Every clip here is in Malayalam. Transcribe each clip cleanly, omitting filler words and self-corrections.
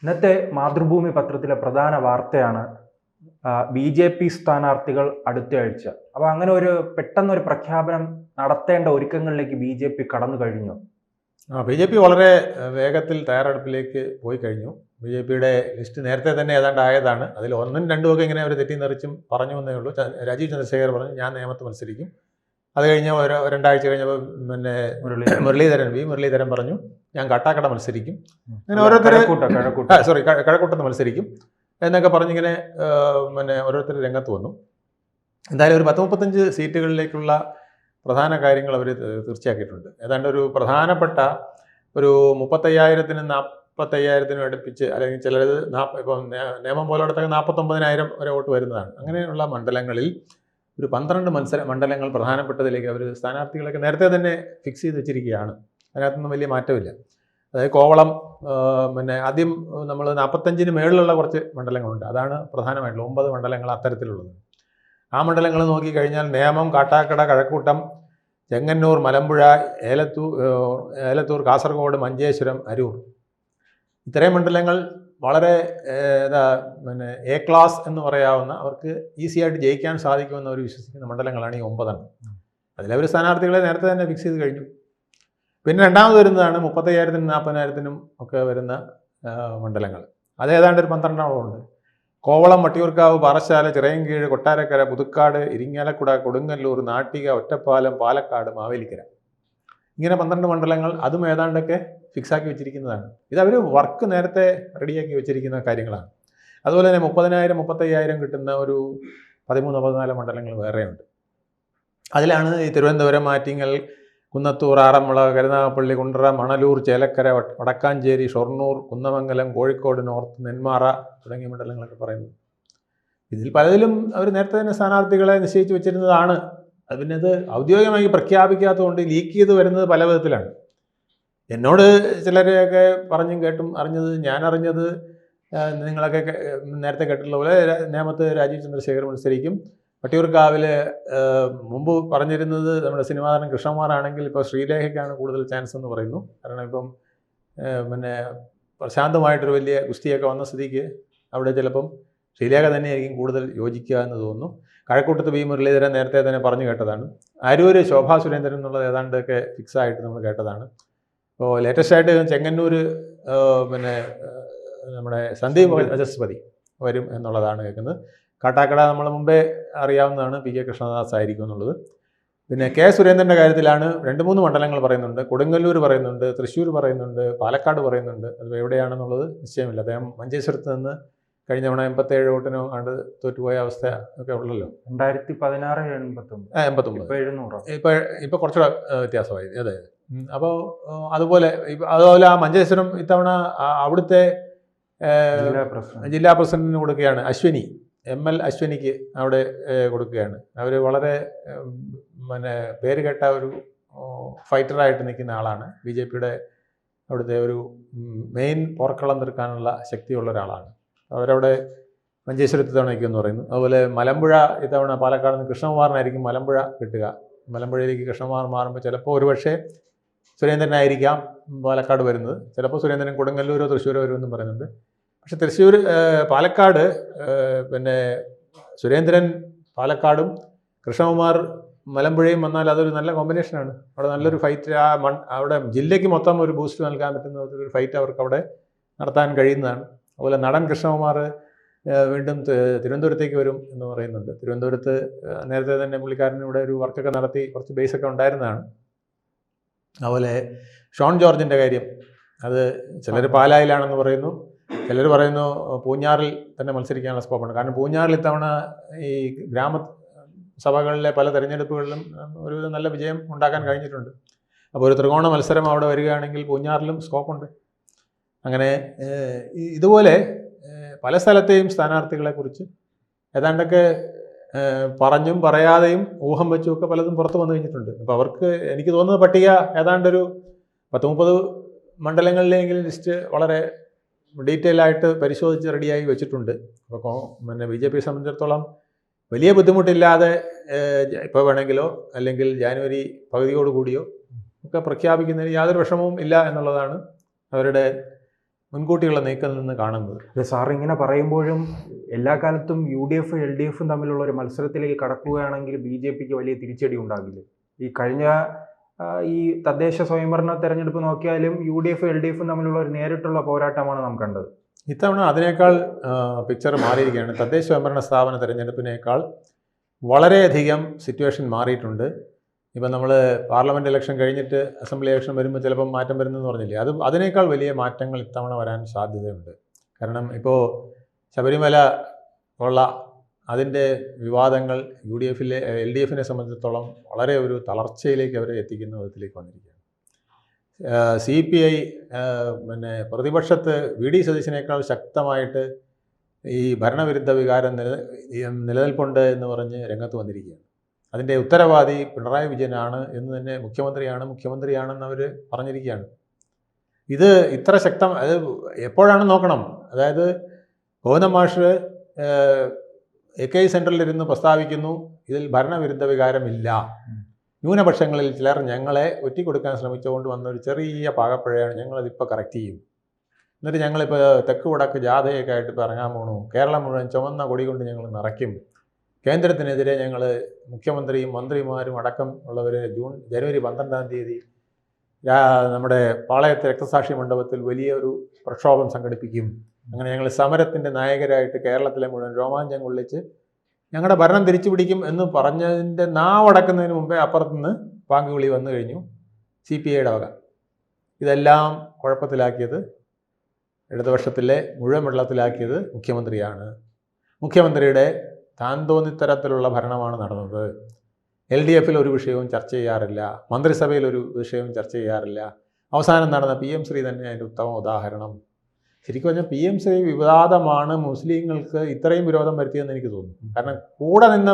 ഇന്നത്തെ മാതൃഭൂമി പത്രത്തിലെ പ്രധാന വാർത്തയാണ് BJP സ്ഥാനാർത്ഥികൾ അടുത്തയാഴ്ച. അപ്പോൾ അങ്ങനെ പെട്ടെന്നൊരു പ്രഖ്യാപനം നടത്തേണ്ട ഒരുക്കങ്ങളിലേക്ക് BJP കടന്നു കഴിഞ്ഞു. BJP വളരെ വേഗത്തിൽ തയ്യാറെടുപ്പിലേക്ക് പോയി കഴിഞ്ഞു. BJPയുടെ ലിസ്റ്റ് നേരത്തെ തന്നെ ഏതാണ്ട് ആയതാണ്. അതിൽ ഒന്നും രണ്ടുമൊക്കെ ഇങ്ങനെ അവർ തെറ്റിന്നറിച്ചും പറഞ്ഞു എന്നേ ഉള്ളൂ. രാജീവ് ചന്ദ്രശേഖർ പറഞ്ഞു ഞാൻ നേമത്ത് മത്സരിക്കും. അത് കഴിഞ്ഞ് രണ്ടാഴ്ച കഴിഞ്ഞപ്പോൾ മുരളീധരൻ പറഞ്ഞു ഞാൻ കാട്ടാക്കട മത്സരിക്കും. അങ്ങനെ ഓരോരുത്തർ കഴക്കൂട്ടത്ത് മത്സരിക്കും എന്നൊക്കെ പറഞ്ഞിങ്ങനെ ഓരോരുത്തർ രംഗത്ത് വന്നു. എന്തായാലും ഒരു 10-35 സീറ്റുകളിലേക്കുള്ള പ്രധാന കാര്യങ്ങൾ അവർ തീർച്ചയാക്കിയിട്ടുണ്ട്. ഏതാണ്ട് ഒരു പ്രധാനപ്പെട്ട ഒരു 35,000-നും 40,000-നും അടുപ്പിച്ച്, അല്ലെങ്കിൽ ചിലത് ഇപ്പം നിയമം പോലെ അടുത്തൊക്കെ 49,000 വരെ വോട്ട് വരുന്നതാണ്. അങ്ങനെയുള്ള മണ്ഡലങ്ങളിൽ ഒരു 12 മണ്ഡലങ്ങൾ പ്രധാനപ്പെട്ടതിലേക്ക് അവർ സ്ഥാനാർത്ഥികളൊക്കെ നേരത്തെ തന്നെ ഫിക്സ് ചെയ്ത് വെച്ചിരിക്കുകയാണ്. അതിനകത്തൊന്നും വലിയ മാറ്റമില്ല. അതായത് കോവളം, ആദ്യം നമ്മൾ 45-ന് മേളിലുള്ള കുറച്ച് മണ്ഡലങ്ങളുണ്ട്. അതാണ് പ്രധാനമായിട്ടുള്ള 9 മണ്ഡലങ്ങൾ അത്തരത്തിലുള്ളത്. ആ മണ്ഡലങ്ങൾ നോക്കിക്കഴിഞ്ഞാൽ നേമം, കാട്ടാക്കട, കഴക്കൂട്ടം, ചെങ്ങന്നൂർ, മലമ്പുഴ, ഏലത്തൂർ, കാസർഗോഡ്, മഞ്ചേശ്വരം, അരൂർ, ഇത്രയും മണ്ഡലങ്ങൾ വളരെ A ക്ലാസ് എന്ന് പറയാവുന്ന, അവർക്ക് ഈസിയായിട്ട് ജയിക്കാൻ സാധിക്കുമെന്ന് അവർ വിശ്വസിക്കുന്ന മണ്ഡലങ്ങളാണ് ഈ 9. അതിലവർ സ്ഥാനാർത്ഥികളെ നേരത്തെ തന്നെ ഫിക്സ് ചെയ്ത് കഴിഞ്ഞു. പിന്നെ രണ്ടാമത് വരുന്നതാണ് 30,000-നും 40,000-നും ഒക്കെ വരുന്ന മണ്ഡലങ്ങൾ. അത് ഏതാണ്ട് ഒരു 12 ഉണ്ട്. കോവളം, വട്ടിയൂർക്കാവ്, പാറശാല, ചിറയൻകീഴ്, കൊട്ടാരക്കര, പുതുക്കാട്, ഇരിങ്ങാലക്കുട, കൊടുങ്ങല്ലൂർ, നാട്ടിക, ഒറ്റപ്പാലം, പാലക്കാട്, മാവേലിക്കര, ഇങ്ങനെ 12 മണ്ഡലങ്ങൾ. അതും ഏതാണ്ടൊക്കെ ഫിക്സാക്കി വെച്ചിരിക്കുന്നതാണ്. ഇതവർ വർക്ക് നേരത്തെ റെഡിയാക്കി വെച്ചിരിക്കുന്ന കാര്യങ്ങളാണ്. അതുപോലെ തന്നെ 30,000-35,000 കിട്ടുന്ന ഒരു 13-14 മണ്ഡലങ്ങൾ വേറെയുണ്ട്. അതിലാണ് ഈ തിരുവനന്തപുരം, ആറ്റിങ്ങൽ, കുന്നത്തൂർ, ആറന്മുള, കരുനാഗപ്പള്ളി, കുണ്ടറ, മണലൂർ, ചേലക്കര, വടക്കാഞ്ചേരി, ഷൊർണൂർ, കുന്നമംഗലം, കോഴിക്കോട് നോർത്ത്, നെന്മാറ തുടങ്ങിയ മണ്ഡലങ്ങളൊക്കെ പറയുന്നത്. ഇതിൽ പലതിലും അവർ നേരത്തെ തന്നെ സ്ഥാനാർത്ഥികളെ നിശ്ചയിച്ച് വെച്ചിരുന്നതാണ്. അത് പിന്നെ അത് ഔദ്യോഗികമായി പ്രഖ്യാപിക്കാത്തതുകൊണ്ട് ലീക്ക് ചെയ്ത് വരുന്നത് പല വിധത്തിലാണ്. എന്നോട് ചിലരെയൊക്കെ പറഞ്ഞും കേട്ടും അറിഞ്ഞത്, ഞാൻ അറിഞ്ഞത് നിങ്ങളൊക്കെ നേരത്തെ കേട്ടിട്ടുള്ള പോലെ നേമത്ത് രാജീവ് ചന്ദ്രശേഖർ മത്സരിക്കും. വട്ടിയൂർക്കാവിൽ മുമ്പ് പറഞ്ഞിരുന്നത് നമ്മുടെ സിനിമാ താരം കൃഷ്ണകുമാറാണെങ്കിൽ ഇപ്പോൾ ശ്രീലേഖയ്ക്കാണ് കൂടുതൽ ചാൻസ് എന്ന് പറയുന്നു. കാരണം ഇപ്പം പ്രശാന്തമായിട്ടൊരു വലിയ ഗുസ്തിയൊക്കെ വന്ന സ്ഥിതിക്ക് അവിടെ ചിലപ്പം ശ്രീലേഖ തന്നെയായിരിക്കും കൂടുതൽ യോജിക്കുക എന്ന് തോന്നുന്നു. കഴക്കൂട്ടത്ത് മുരളീധരൻ നേരത്തെ തന്നെ പറഞ്ഞു കേട്ടതാണ്. അരൂർ ശോഭാ സുരേന്ദ്രൻ എന്നുള്ളത് ഏതാണ്ടൊക്കെ ഫിക്സായിട്ട് നമ്മൾ കേട്ടതാണ്. ഇപ്പോൾ ലേറ്റസ്റ്റ് ആയിട്ട് ചെങ്ങന്നൂർ നമ്മുടെ സന്ദീപ് വചസ്പതി വരും എന്നുള്ളതാണ് കേൾക്കുന്നത്. കാട്ടാക്കട നമ്മൾ മുമ്പേ അറിയാവുന്നതാണ്, PK കൃഷ്ണദാസ് ആയിരിക്കും എന്നുള്ളത്. പിന്നെ K സുരേന്ദ്രൻ്റെ കാര്യത്തിലാണ് 2-3 മണ്ഡലങ്ങൾ പറയുന്നുണ്ട്. കൊടുങ്ങല്ലൂർ പറയുന്നുണ്ട്, തൃശ്ശൂർ പറയുന്നുണ്ട്, പാലക്കാട് പറയുന്നുണ്ട്. അത് എവിടെയാണെന്നുള്ളത് നിശ്ചയമില്ല. അദ്ദേഹം മഞ്ചേശ്വരത്ത് നിന്ന് കഴിഞ്ഞ തവണ 87 വോട്ടിനോ കണ്ട് തോറ്റുപോയ അവസ്ഥ ഒക്കെ ഉള്ളല്ലോ. 2016-89 ഇപ്പോൾ കുറച്ചുകൂടെ വ്യത്യാസമായി. അതെ. അപ്പോൾ അതുപോലെ ആ മഞ്ചേശ്വരം ഇത്തവണ അവിടുത്തെ ജില്ലാ പ്രസിഡന്റിന് കൊടുക്കുകയാണ്. അശ്വിനി, ML അശ്വിനിക്ക് അവിടെ കൊടുക്കുകയാണ്. അവർ വളരെ പേര് കേട്ട ഒരു ഫൈറ്ററായിട്ട് നിൽക്കുന്ന ആളാണ്. BJPയുടെ അവിടുത്തെ ഒരു മെയിൻ പോർക്കളം തീർക്കാനുള്ള ശക്തിയുള്ള ഒരാളാണ്. അവരവിടെ മഞ്ചേശ്വരത്ത് തവണ നിൽക്കുമെന്ന് പറയുന്നു. അതുപോലെ മലമ്പുഴ ഇത്തവണ പാലക്കാട് നിന്ന് കൃഷ്ണകുമാറിനായിരിക്കും മലമ്പുഴ കിട്ടുക. മലമ്പുഴയിലേക്ക് കൃഷ്ണകുമാർ മാറുമ്പോൾ ചിലപ്പോൾ ഒരുപക്ഷെ സുരേന്ദ്രനായിരിക്കാം പാലക്കാട് വരുന്നത്. ചിലപ്പോൾ സുരേന്ദ്രൻ കൊടുങ്ങല്ലൂരോ തൃശ്ശൂരോ വരുമെന്നും പറയുന്നുണ്ട്. പക്ഷെ പാലക്കാട് സുരേന്ദ്രൻ പാലക്കാടും കൃഷ്ണകുമാർ മലമ്പുഴയും വന്നാൽ അതൊരു നല്ല കോമ്പിനേഷനാണ്. അവിടെ നല്ലൊരു ഫൈറ്റ്, അവിടെ ജില്ലയ്ക്ക് മൊത്തം ഒരു ബൂസ്റ്റ് നൽകാൻ പറ്റുന്ന ഒരു ഫൈറ്റ് അവർക്ക് അവിടെ നടത്താൻ കഴിയുന്നതാണ്. അതുപോലെ നടൻ കൃഷ്ണകുമാർ വീണ്ടും തിരുവനന്തപുരത്തേക്ക് വരും എന്ന് പറയുന്നുണ്ട്. തിരുവനന്തപുരത്ത് നേരത്തെ തന്നെ പുള്ളിക്കാരൻ ഇവിടെ ഒരു വർക്കൊക്കെ നടത്തി കുറച്ച് ബേസൊക്കെ ഉണ്ടായിരുന്നതാണ്. അതുപോലെ ഷോൺ ജോർജിൻ്റെ കാര്യം, അത് ചിലർ പാലായിലാണെന്ന് പറയുന്നു, ചിലർ പറയുന്നു പൂഞ്ഞാറിൽ തന്നെ മത്സരിക്കാനുള്ള സ്കോപ്പുണ്ട്. കാരണം പൂഞ്ഞാറിൽ ഇത്തവണ ഈ ഗ്രാമസഭകളിലെ പല തെരഞ്ഞെടുപ്പുകളിലും ഒരു നല്ല വിജയം ഉണ്ടാക്കാൻ കഴിഞ്ഞിട്ടുണ്ട്. അപ്പോൾ ഒരു ത്രികോണ മത്സരം അവിടെ വരികയാണെങ്കിൽ പൂഞ്ഞാറിലും സ്കോപ്പുണ്ട്. അങ്ങനെ ഇതുപോലെ പല സ്ഥലത്തെയും സ്ഥാനാർത്ഥികളെക്കുറിച്ച് ഏതാണ്ടൊക്കെ പറഞ്ഞും പറയാതെയും ഊഹം വെച്ചുമൊക്കെ പലതും പുറത്ത് വന്നു കഴിഞ്ഞിട്ടുണ്ട്. അപ്പോൾ അവർക്ക് എനിക്ക് തോന്നുന്നത് പട്ടിക ഏതാണ്ടൊരു 10-30 മണ്ഡലങ്ങളിലെങ്കിലും ലിസ്റ്റ് വളരെ ഡീറ്റെയിൽ ആയിട്ട് പരിശോധിച്ച് റെഡിയായി വെച്ചിട്ടുണ്ട്. അപ്പോൾ BJP സംബന്ധിച്ചിടത്തോളം വലിയ ബുദ്ധിമുട്ടില്ലാതെ ഇപ്പോൾ വേണമെങ്കിലോ അല്ലെങ്കിൽ ജാനുവരി പകുതിയോടുകൂടിയോ ഒക്കെ പ്രഖ്യാപിക്കുന്നതിന് യാതൊരു വിഷമവും ഇല്ല എന്നുള്ളതാണ് അവരുടെ മുൻകൂട്ടിയുള്ള നീക്കത്തിൽ നിന്ന് കാണുന്നത്. സാർ ഇങ്ങനെ പറയുമ്പോഴും എല്ലാ കാലത്തും UDF LDF തമ്മിലുള്ള ഒരു മത്സരത്തിലേക്ക് കടക്കുകയാണെങ്കിൽ BJPക്ക് വലിയ തിരിച്ചടി ഉണ്ടാകില്ല. ഈ കഴിഞ്ഞ ഈ തദ്ദേശ സ്വയംഭരണ തെരഞ്ഞെടുപ്പ് നോക്കിയാലും UDF LDF തമ്മിലുള്ള ഒരു നേരിട്ടുള്ള പോരാട്ടമാണ് നാം കണ്ടത്. ഇത്തവണ അതിനേക്കാൾ പിക്ചർ മാറിയിരിക്കുകയാണ്. തദ്ദേശ സ്വയംഭരണ സ്ഥാപന തെരഞ്ഞെടുപ്പിനേക്കാൾ വളരെയധികം സിറ്റുവേഷൻ മാറിയിട്ടുണ്ട്. ഇപ്പം നമ്മൾ പാർലമെൻറ്റ് ഇലക്ഷൻ കഴിഞ്ഞിട്ട് അസംബ്ലി ഇലക്ഷൻ വരുമ്പോൾ ചിലപ്പം മാറ്റം വരുന്നതെന്ന് പറഞ്ഞില്ലേ, അതിനേക്കാൾ വലിയ മാറ്റങ്ങൾ ഇത്തവണ വരാൻ സാധ്യതയുണ്ട്. കാരണം ഇപ്പോൾ ശബരിമല ഉള്ള അതിൻ്റെ വിവാദങ്ങൾ UDFിലെ LDFിനെ സംബന്ധിച്ചിടത്തോളം വളരെ ഒരു തളർച്ചയിലേക്ക് അവരെ എത്തിക്കുന്ന വിധത്തിലേക്ക് വന്നിരിക്കുകയാണ്. CPI പ്രതിപക്ഷത്ത് VD സതീശനേക്കാൾ ശക്തമായിട്ട് ഈ ഭരണവിരുദ്ധ വികാരം നിലനിൽപ്പുണ്ട് എന്ന് പറഞ്ഞ് രംഗത്ത് വന്നിരിക്കുകയാണ്. അതിൻ്റെ ഉത്തരവാദി പിണറായി വിജയനാണ് എന്ന് തന്നെ മുഖ്യമന്ത്രിയാണെന്ന് അവർ പറഞ്ഞിരിക്കുകയാണ്. ഇത് ഇത്ര അത് എപ്പോഴാണ് നോക്കണം. അതായത് ഗോവിന്ദൻ മാഷ് AK സെൻറ്ററിലിരുന്ന് പ്രസ്താവിക്കുന്നു, ഇതിൽ ഭരണവിരുദ്ധ വികാരമില്ല, ന്യൂനപക്ഷങ്ങളിൽ ചിലർ ഞങ്ങളെ ഒറ്റിക്കൊടുക്കാൻ ശ്രമിച്ചുകൊണ്ട് വന്ന ഒരു ചെറിയ പാകപ്പിഴയാണ്, ഞങ്ങളതിപ്പോൾ കറക്റ്റ് ചെയ്യും. എന്നിട്ട് ഞങ്ങളിപ്പോൾ തെക്ക് വടക്ക് ജാഥയൊക്കെ ആയിട്ട് ഇപ്പോൾ ഇറങ്ങാൻ പോകണു, കേരളം മുഴുവൻ ചുവന്ന കൊടി കൊണ്ട് ഞങ്ങൾ നിറയ്ക്കും, കേന്ദ്രത്തിനെതിരെ ഞങ്ങൾ മുഖ്യമന്ത്രിയും മന്ത്രിമാരും അടക്കം ഉള്ളവർ ജനുവരി 12-ാം തീയതി നമ്മുടെ പാളയത്തെ രക്തസാക്ഷി മണ്ഡപത്തിൽ വലിയൊരു പ്രക്ഷോഭം സംഘടിപ്പിക്കും, അങ്ങനെ ഞങ്ങൾ സമരത്തിൻ്റെ നായകരായിട്ട് കേരളത്തിലെ മുഴുവൻ രോമാഞ്ചം കൊള്ളിച്ച് ഞങ്ങളുടെ ഭരണം തിരിച്ചു പിടിക്കും എന്ന് പറഞ്ഞതിൻ്റെ നാവടക്കുന്നതിന് മുമ്പേ അപ്പുറത്തുനിന്ന് പാങ്കുവിളി വന്നു കഴിഞ്ഞു CPIയുടെ വക. ഇതെല്ലാം കുഴപ്പത്തിലാക്കിയത്, ഇടതുപക്ഷത്തിലെ മുഴുവൻ വെള്ളത്തിലാക്കിയത് മുഖ്യമന്ത്രിയാണ്. മുഖ്യമന്ത്രിയുടെ താൻ തോന്നിത്തരത്തിലുള്ള ഭരണമാണ് നടന്നത്. LDFിൽ ഒരു വിഷയവും ചർച്ച ചെയ്യാറില്ല, മന്ത്രിസഭയിൽ ഒരു വിഷയവും ചർച്ച ചെയ്യാറില്ല. അവസാനം നടന്ന PM ശ്രീ തന്നെ അതിൻ്റെ ഉത്തമ ഉദാഹരണം. ശരിക്കും പറഞ്ഞാൽ PM ശ്രീ വിവാദമാണ് മുസ്ലിങ്ങൾക്ക് ഇത്രയും വിരോധം വരുത്തിയെന്ന് എനിക്ക് തോന്നുന്നു. കാരണം കൂടെ നിന്ന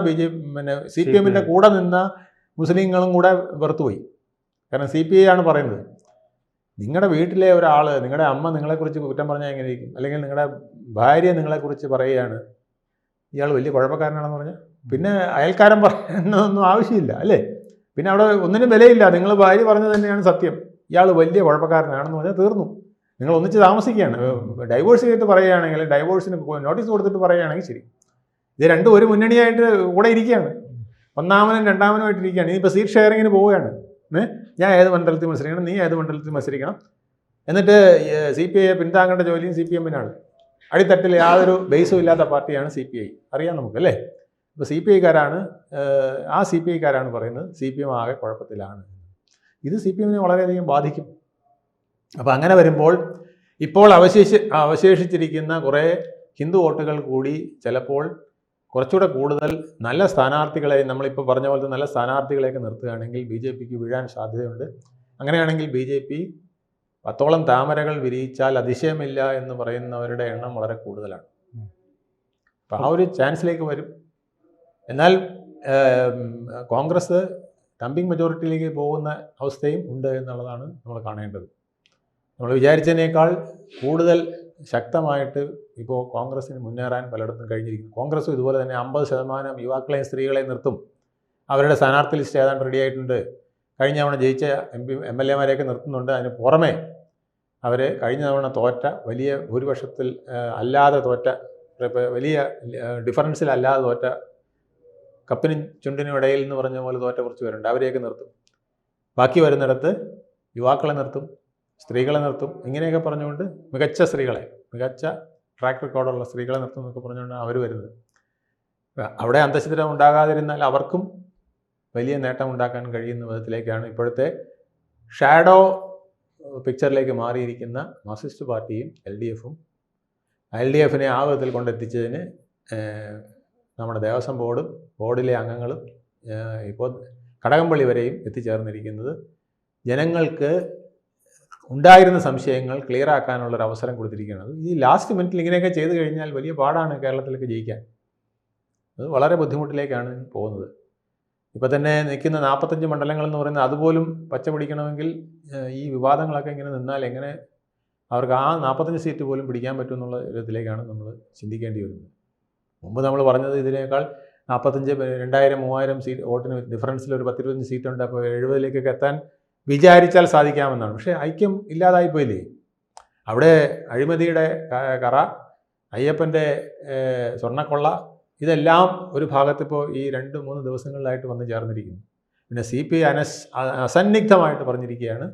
CPMൻ്റെ കൂടെ നിന്ന മുസ്ലിങ്ങളും കൂടെ വെറുത്തുപോയി. കാരണം CPI ആണ് പറയുന്നത്, നിങ്ങളുടെ വീട്ടിലെ ഒരാൾ, നിങ്ങളുടെ അമ്മ നിങ്ങളെക്കുറിച്ച് കുറ്റം പറഞ്ഞാൽ എങ്ങനെയിരിക്കും, അല്ലെങ്കിൽ നിങ്ങളുടെ ഭാര്യ നിങ്ങളെക്കുറിച്ച് പറയുകയാണ് ഇയാൾ വലിയ കുഴപ്പക്കാരനാണെന്ന് പറഞ്ഞാൽ പിന്നെ അയൽക്കാരൻ പറയുന്നതൊന്നും ആവശ്യമില്ല അല്ലേ. പിന്നെ അവിടെ ഒന്നിനും വിലയില്ല, നിങ്ങൾ ഭാര്യ പറഞ്ഞത് തന്നെയാണ് സത്യം, ഇയാൾ വലിയ കുഴപ്പക്കാരനാണെന്ന് പറഞ്ഞാൽ തീർന്നു. നിങ്ങൾ ഒന്നിച്ച് താമസിക്കുകയാണ്, ഡൈവോഴ്സ് ചെയ്തിട്ട് പറയുകയാണെങ്കിൽ, ഡൈവോഴ്സിന് നോട്ടീസ് കൊടുത്തിട്ട് പറയുകയാണെങ്കിൽ ശരി. ഇത് രണ്ടും ഒരു മുന്നണിയായിട്ട് കൂടെ ഇരിക്കുകയാണ്, ഒന്നാമനും രണ്ടാമനുമായിട്ട് ഇരിക്കുകയാണ്. ഇനിയിപ്പോൾ സീറ്റ് ഷെയറിങ്ങിന് പോവുകയാണ്. ഞാൻ ഏത് മണ്ഡലത്തിൽ മത്സരിക്കണം, നീ ഏത് മണ്ഡലത്തിൽ മത്സരിക്കണം, എന്നിട്ട് CPIയെ പിന്താങ്ങേണ്ട ജോലിയും CPMനാണ്. അടിത്തട്ടിൽ യാതൊരു ബേസും ഇല്ലാത്ത പാർട്ടിയാണ് CPI, അറിയാം നമുക്കല്ലേ. ഇപ്പോൾ CPIക്കാരാണ് പറയുന്നത് CPM ആകെ കുഴപ്പത്തിലാണ്. ഇത് CPMനെ വളരെയധികം ബാധിക്കും. അപ്പോൾ അങ്ങനെ വരുമ്പോൾ ഇപ്പോൾ അവശേഷിച്ചിരിക്കുന്ന കുറേ ഹിന്ദു വോട്ടുകൾ കൂടി ചിലപ്പോൾ കുറച്ചുകൂടെ കൂടുതൽ നല്ല സ്ഥാനാർത്ഥികളെ, നമ്മളിപ്പോൾ പറഞ്ഞ പോലത്തെ നല്ല സ്ഥാനാർത്ഥികളെയൊക്കെ നിർത്തുകയാണെങ്കിൽ BJPക്ക് വീഴാൻ സാധ്യതയുണ്ട്. അങ്ങനെയാണെങ്കിൽ BJP 10ഓളം താമരകൾ വിരിയിച്ചാൽ അതിശയമില്ല എന്ന് പറയുന്നവരുടെ എണ്ണം വളരെ കൂടുതലാണ്. അപ്പോൾ ആ ഒരു ചാൻസിലേക്ക് വരും. എന്നാൽ കോൺഗ്രസ് ഡംപിംഗ് മെജോറിറ്റിയിലേക്ക് പോകുന്ന അവസ്ഥയും ഉണ്ട് എന്നുള്ളതാണ് നമ്മൾ കാണേണ്ടത്. നമ്മൾ വിചാരിച്ചതിനേക്കാൾ കൂടുതൽ ശക്തമായിട്ട് ഇപ്പോൾ കോൺഗ്രസ്സിന് മുന്നേറാൻ പലയിടത്തും കഴിഞ്ഞിരിക്കുന്നു. കോൺഗ്രസ്സും ഇതുപോലെ തന്നെ 50% യുവാക്കളെയും സ്ത്രീകളെയും നിർത്തും. അവരുടെ സ്ഥാനാർത്ഥി ലിസ്റ്റ് ഏതാണ്ട് റെഡി ആയിട്ടുണ്ട്. കഴിഞ്ഞ തവണ ജയിച്ച MLAമാരെയൊക്കെ നിർത്തുന്നുണ്ട്. അതിന് പുറമെ അവർ കഴിഞ്ഞ തവണ തോറ്റ, വലിയ ഭൂരിപക്ഷത്തിൽ അല്ലാതെ തോറ്റ, വലിയ ഡിഫറൻസിലല്ലാതെ തോറ്റ, കപ്പിനും ചുണ്ടിനും ഇടയിൽ എന്ന് പറഞ്ഞ പോലെ തോറ്റ കുറച്ച് പേരുണ്ട്. അവരെയൊക്കെ നിർത്തും. ബാക്കി വരുന്നിടത്ത് യുവാക്കളെ നിർത്തും, സ്ത്രീകളെ നിർത്തും. ഇങ്ങനെയൊക്കെ പറഞ്ഞുകൊണ്ട് മികച്ച സ്ത്രീകളെ, മികച്ച ട്രാക്ക് റെക്കോർഡുള്ള സ്ത്രീകളെ നിർത്തും എന്നൊക്കെ പറഞ്ഞുകൊണ്ടാണ് അവർ വരുന്നത്. അവിടെ അന്തഃഛിദ്രം ഉണ്ടാകാതിരുന്നാൽ അവർക്കും വലിയ നേട്ടം ഉണ്ടാക്കാൻ കഴിയുന്ന വിധത്തിലേക്കാണ് ഇപ്പോഴത്തെ ഷാഡോ പിക്ചറിലേക്ക് മാറിയിരിക്കുന്ന മാർക്സിസ്റ്റ് പാർട്ടിയും LDFും. LDFിനെ ആ വിധത്തിൽ കൊണ്ടെത്തിച്ചതിന് നമ്മുടെ ദേവസ്വം ബോർഡിലെ അംഗങ്ങളും ഇപ്പോൾ കടകംപള്ളി വരെയും എത്തിച്ചേർന്നിരിക്കുന്നത് ജനങ്ങൾക്ക് ഉണ്ടായിരുന്ന സംശയങ്ങൾ ക്ലിയർ ആക്കാനുള്ളൊരു അവസരം കൊടുത്തിരിക്കുകയാണ്. ഈ ലാസ്റ്റ് മിനിറ്റിൽ ഇങ്ങനെയൊക്കെ ചെയ്തു കഴിഞ്ഞാൽ വലിയ പാടാണ് കേരളത്തിലേക്ക് ജയിക്കാൻ. അത് വളരെ ബുദ്ധിമുട്ടിലേക്കാണ് പോകുന്നത്. ഇപ്പോൾ തന്നെ നിൽക്കുന്ന 45 മണ്ഡലങ്ങൾ എന്ന് പറയുന്നത് അതുപോലും പച്ച പിടിക്കണമെങ്കിൽ ഈ വിവാദങ്ങളൊക്കെ ഇങ്ങനെ നിന്നാൽ എങ്ങനെ അവർക്ക് ആ 45 സീറ്റ് പോലും പിടിക്കാൻ പറ്റുമെന്നുള്ള വിധത്തിലേക്കാണ് നമ്മൾ ചിന്തിക്കേണ്ടി വരുന്നത്. മുമ്പ് നമ്മൾ പറഞ്ഞത് ഇതിനേക്കാൾ 45, 2000, 3000 സീറ്റ് വോട്ടിന് ഡിഫറൻസിൽ ഒരു 10-25 സീറ്റുണ്ട്. അപ്പോൾ 70ലേക്കൊക്കെ എത്താൻ വിചാരിച്ചാൽ സാധിക്കാമെന്നാണ്. പക്ഷേ ഐക്യം ഇല്ലാതായിപ്പോയില്ലേ. അവിടെ അഴിമതിയുടെ കറ, അയ്യപ്പൻ്റെ സ്വർണ്ണക്കൊള്ള, ഇതെല്ലാം ഒരു ഭാഗത്തിപ്പോൾ ഈ 2-3 ദിവസങ്ങളിലായിട്ട് വന്ന് ചേർന്നിരിക്കുന്നു. പിന്നെ CPI അസന്നിഗ്ധമായിട്ട് പറഞ്ഞിരിക്കുകയാണ്,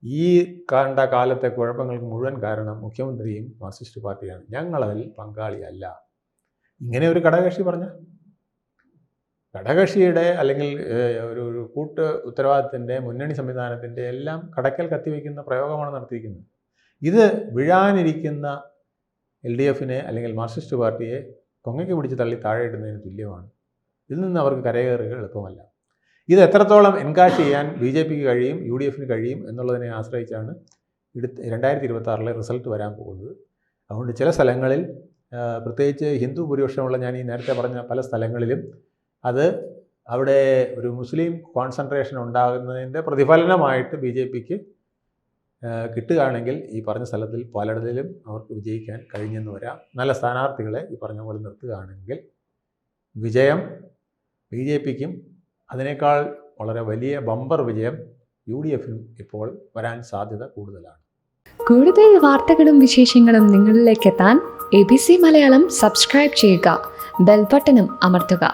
ഈ കണ്ട കാലത്തെ കുഴപ്പങ്ങൾക്ക് മുഴുവൻ കാരണം മുഖ്യമന്ത്രിയും മാർക്സിസ്റ്റ് പാർട്ടിയാണ്, ഞങ്ങളതിൽ പങ്കാളിയല്ല. ഇങ്ങനെ ഒരു ഘടകകക്ഷി പറഞ്ഞ ഘടകകക്ഷിയുടെ അല്ലെങ്കിൽ ഒരു കൂട്ട് ഉത്തരവാദിത്തത്തിൻ്റെ മുന്നണി സംവിധാനത്തിൻ്റെ എല്ലാം കടക്കൽ കത്തിവയ്ക്കുന്ന പ്രയോഗമാണ് നടത്തിയിരിക്കുന്നത്. ഇത് വീഴാനിരിക്കുന്ന LDFനെ അല്ലെങ്കിൽ മാർക്സിസ്റ്റ് പാർട്ടിയെ കൊങ്ങയ്ക്ക് പിടിച്ച് തള്ളി താഴെ ഇടുന്നതിന് തുല്യമാണ്. ഇതിൽ നിന്ന് അവർക്ക് കരകയറുക എളുപ്പമല്ല. ഇത് എത്രത്തോളം എൻകാഷ് ചെയ്യാൻ BJPക്ക് കഴിയും, UDFന് കഴിയും എന്നുള്ളതിനെ ആശ്രയിച്ചാണ് 2026 റിസൾട്ട് വരാൻ പോകുന്നത്. അതുകൊണ്ട് ചില സ്ഥലങ്ങളിൽ, പ്രത്യേകിച്ച് ഹിന്ദു ഭൂരിപക്ഷമുള്ള ഞാൻ ഈ നേരത്തെ പറഞ്ഞ പല സ്ഥലങ്ങളിലും അത് അവിടെ ഒരു മുസ്ലിം കോൺസെൻട്രേഷൻ ഉണ്ടാകുന്നതിൻ്റെ പ്രതിഫലനമായിട്ട് BJPക്ക് കിട്ടുകയാണെങ്കിൽ ഈ പറഞ്ഞ സ്ഥലത്തിൽ പലയിടത്തിലും അവർക്ക് വിജയിക്കാൻ കഴിഞ്ഞെന്ന് വരാം. നല്ല സ്ഥാനാർത്ഥികളെ ഈ പറഞ്ഞ പോലെ നിർത്തുകയാണെങ്കിൽ വിജയം BJPക്കും അതിനേക്കാൾ വളരെ വലിയ ബമ്പർ വിജയം UDFനും ഇപ്പോൾ വരാൻ സാധ്യത കൂടുതലാണ്. കൂടുതൽ വാർത്തകളും വിശേഷങ്ങളും നിങ്ങളിലേക്ക് എത്താൻ ABC മലയാളം സബ്സ്ക്രൈബ് ചെയ്യുക, ബെൽ ബട്ടണും അമർത്തുക.